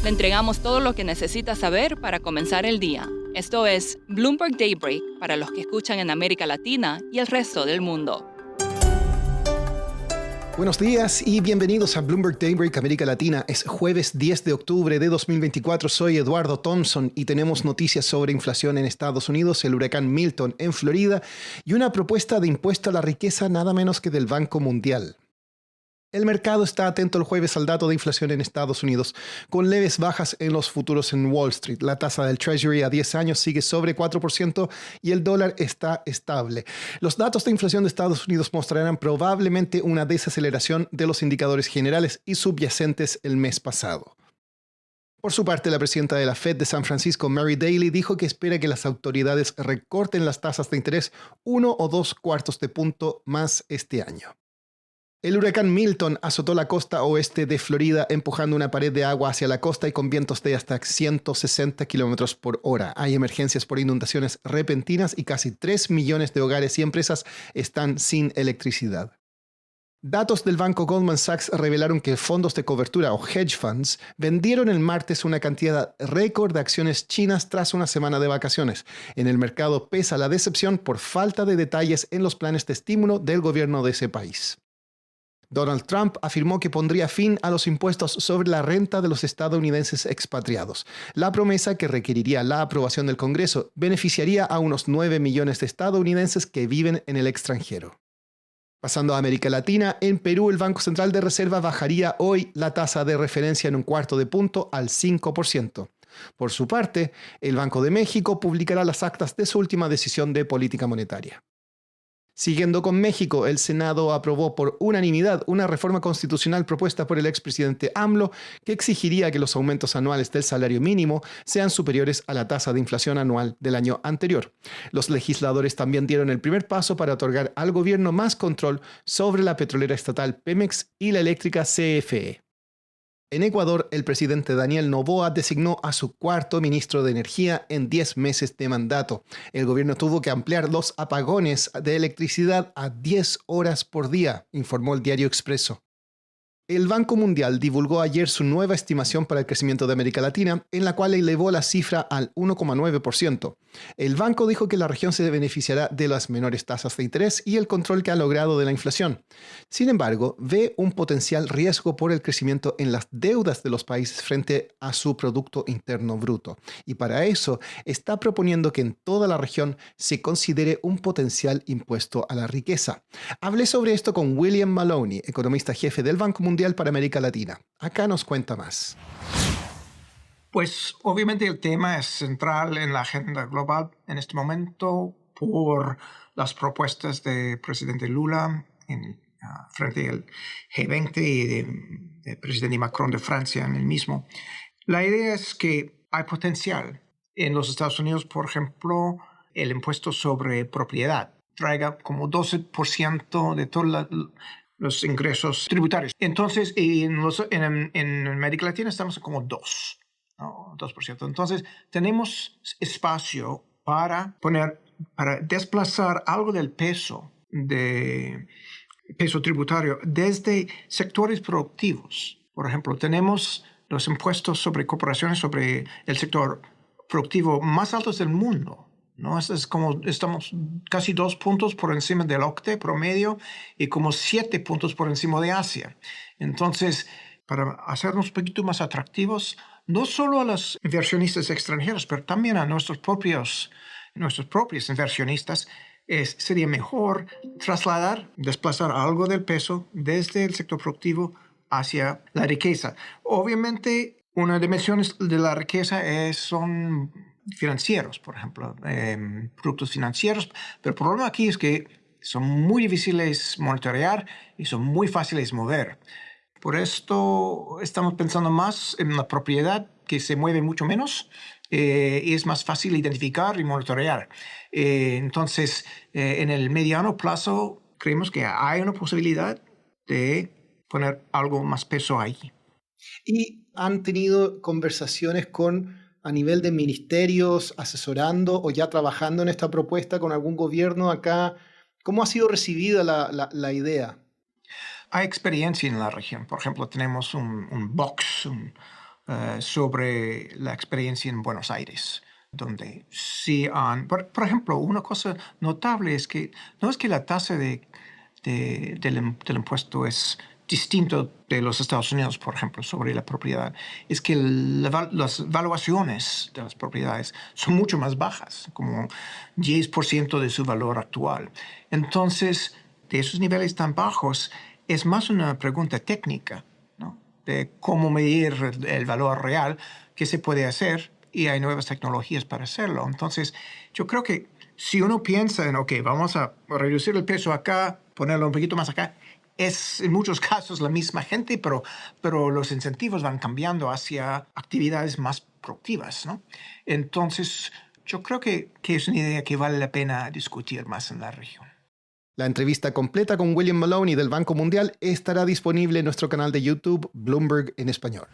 Le entregamos todo lo que necesita saber para comenzar el día. Esto es Bloomberg Daybreak para los que escuchan en América Latina y el resto del mundo. Buenos días y bienvenidos a Bloomberg Daybreak América Latina. Es jueves 10 de octubre de 2024. Soy Eduardo Thompson y tenemos noticias sobre inflación en Estados Unidos, el huracán Milton en Florida y una propuesta de impuesto a la riqueza nada menos que del Banco Mundial. El mercado está atento el jueves al dato de inflación en Estados Unidos, con leves bajas en los futuros en Wall Street. La tasa del Treasury a 10 años sigue sobre 4% y el dólar está estable. Los datos de inflación de Estados Unidos mostrarán probablemente una desaceleración de los indicadores generales y subyacentes el mes pasado. Por su parte, la presidenta de la Fed de San Francisco, Mary Daly, dijo que espera que las autoridades recorten las tasas de interés 1 o 2 cuartos de punto más este año. El huracán Milton azotó la costa oeste de Florida, empujando una pared de agua hacia la costa y con vientos de hasta 160 kilómetros por hora. Hay emergencias por inundaciones repentinas y casi 3 millones de hogares y empresas están sin electricidad. Datos del banco Goldman Sachs revelaron que fondos de cobertura o hedge funds vendieron el martes una cantidad récord de acciones chinas tras una semana de vacaciones. En el mercado pesa la decepción por falta de detalles en los planes de estímulo del gobierno de ese país. Donald Trump afirmó que pondría fin a los impuestos sobre la renta de los estadounidenses expatriados. La promesa, que requeriría la aprobación del Congreso, beneficiaría a unos 9 millones de estadounidenses que viven en el extranjero. Pasando a América Latina, en Perú el Banco Central de Reserva bajaría hoy la tasa de referencia en un cuarto de punto al 5%. Por su parte, el Banco de México publicará las actas de su última decisión de política monetaria. Siguiendo con México, el Senado aprobó por unanimidad una reforma constitucional propuesta por el expresidente AMLO que exigiría que los aumentos anuales del salario mínimo sean superiores a la tasa de inflación anual del año anterior. Los legisladores también dieron el primer paso para otorgar al gobierno más control sobre la petrolera estatal Pemex y la eléctrica CFE. En Ecuador, el presidente Daniel Noboa designó a su cuarto ministro de Energía en 10 meses de mandato. El gobierno tuvo que ampliar los apagones de electricidad a 10 horas por día, informó el diario Expreso. El Banco Mundial divulgó ayer su nueva estimación para el crecimiento de América Latina, en la cual elevó la cifra al 1,9%. El banco dijo que la región se beneficiará de las menores tasas de interés y el control que ha logrado de la inflación. Sin embargo, ve un potencial riesgo por el crecimiento en las deudas de los países frente a su Producto Interno Bruto. Y para eso está proponiendo que en toda la región se considere un potencial impuesto a la riqueza. Hablé sobre esto con William Maloney, economista jefe del Banco Mundial para América Latina. Acá nos cuenta más. Pues obviamente el tema es central en la agenda global en este momento por las propuestas del presidente Lula frente al G20 y del presidente Macron de Francia en el mismo. La idea es que hay potencial en los Estados Unidos, por ejemplo, el impuesto sobre propiedad traiga como 12% de todos los ingresos tributarios. Entonces, en América Latina estamos como 2%. Entonces, tenemos espacio para desplazar algo del peso tributario desde sectores productivos. Por ejemplo, tenemos los impuestos sobre corporaciones sobre el sector productivo más altos del mundo, ¿no? Es como estamos casi 2 puntos por encima del OCDE promedio y como 7 puntos por encima de Asia. Entonces, para hacernos un poquito más atractivos, no solo a los inversionistas extranjeros, pero también a nuestros propios inversionistas, sería mejor desplazar algo del peso desde el sector productivo hacia la riqueza. Obviamente, una dimensión de la riqueza son financieros, por ejemplo, productos financieros, pero el problema aquí es que son muy difíciles monitorear y son muy fáciles de mover. Por esto estamos pensando más en la propiedad que se mueve mucho menos y es más fácil identificar y monitorear. Entonces, en el mediano plazo, creemos que hay una posibilidad de poner algo más peso ahí. ¿Y han tenido conversaciones a nivel de ministerios, asesorando o ya trabajando en esta propuesta con algún gobierno acá? ¿Cómo ha sido recibida la idea? Hay experiencia en la región. Por ejemplo, tenemos un box, sobre la experiencia en Buenos Aires, donde sí han... Por ejemplo, una cosa notable es que no es que la tasa del impuesto es distinto de los Estados Unidos, por ejemplo, sobre la propiedad, es que las valuaciones de las propiedades son mucho más bajas, como 10% de su valor actual. Entonces, de esos niveles tan bajos, es más una pregunta técnica, ¿no? De cómo medir el valor real, qué se puede hacer, y hay nuevas tecnologías para hacerlo. Entonces, yo creo que si uno piensa en, vamos a reducir el peso acá, ponerlo un poquito más acá, es en muchos casos la misma gente, pero los incentivos van cambiando hacia actividades más productivas, ¿no? Entonces, yo creo que es una idea que vale la pena discutir más en la región. La entrevista completa con William Maloney del Banco Mundial estará disponible en nuestro canal de YouTube, Bloomberg en Español.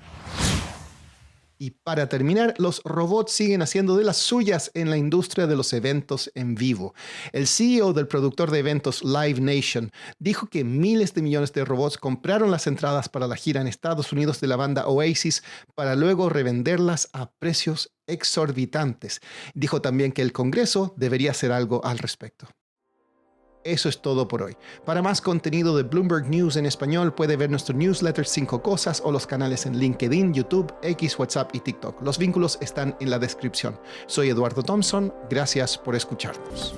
Y para terminar, los robots siguen haciendo de las suyas en la industria de los eventos en vivo. El CEO del productor de eventos Live Nation dijo que miles de millones de robots compraron las entradas para la gira en Estados Unidos de la banda Oasis para luego revenderlas a precios exorbitantes. Dijo también que el Congreso debería hacer algo al respecto. Eso es todo por hoy. Para más contenido de Bloomberg News en español, puede ver nuestro newsletter 5 Cosas o los canales en LinkedIn, YouTube, X, WhatsApp y TikTok. Los vínculos están en la descripción. Soy Eduardo Thompson. Gracias por escucharnos.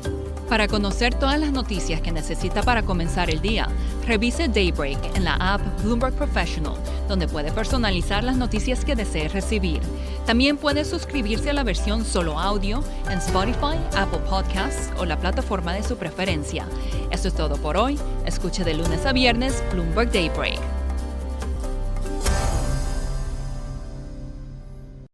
Para conocer todas las noticias que necesita para comenzar el día, revise Daybreak en la app Bloomberg Professional, donde puede personalizar las noticias que desee recibir. También puede suscribirse a la versión solo audio en Spotify, Apple Podcasts o la plataforma de su preferencia. Esto es todo por hoy. Escuche de lunes a viernes Bloomberg Daybreak.